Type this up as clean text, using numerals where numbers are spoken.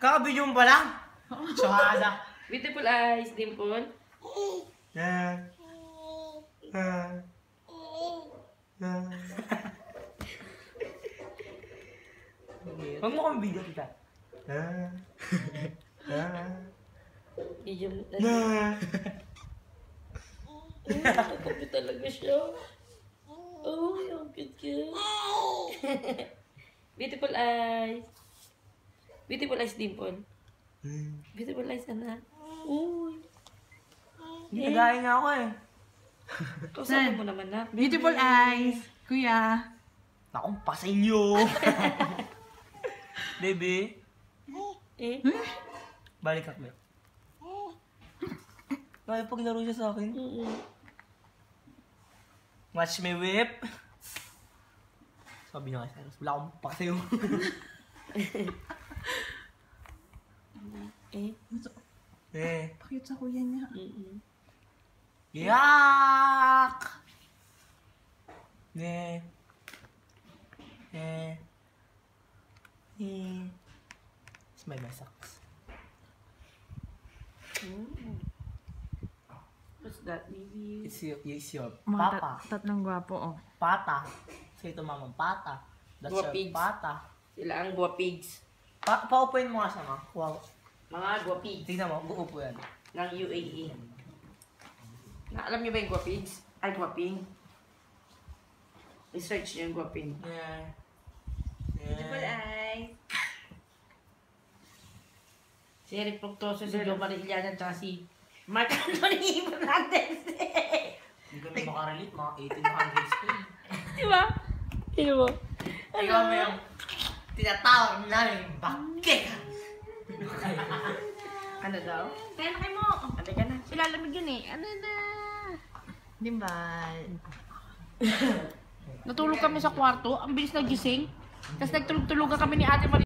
Kakabidyo mo pa lang? Tsaka Beautiful eyes, Dimple. Huwag mo kami video kita. Video mo Katabi talaga siya. Oh, yung cute. Beautiful eyes. Beautiful eyes, Dimple. Beautiful eyes, anak. Uy. Nagaya nga ako eh. Kausapin mo naman na. Beautiful eyes, kuya. Nakong pasilyo. Baby. Balik ako. Bakit paglaro siya sa akin? Watch me whip. Sabi niya kasi, wala akong pasilyo. Pakit sa kuya niya. Yak! Smell my socks. What's that, baby? It's your Mga papa. tatlong gwapo, oh. Pata. Say to mama, pata. That's your Guwapigs. pata. Sila ang guwapigs. Paupuin mo nga siya, ma. Wow. Mga guwapigs Tignan mo, uupo yan. ng UAE. Alam niyo ba yung guwapigs? Ay, guwaping. I-search niyo yung guwaping. Beautiful eyes. Si Eric Proctoso, si Joe Mariliana, at si Mark Anthony Fernandez. Hindi kami makarelate, mga 1800s ko. Diba? Diba? Ikaw mo yung tinatawag namin, bakit? Ano daw? Kaya na kayo mo. Ate ka na. Ilalamig yun eh. Ano na? Dimbal. Natulog kami sa kwarto. Ang bilis nagising. Tapos nagtulog-tulogan kami ni Ate Maria.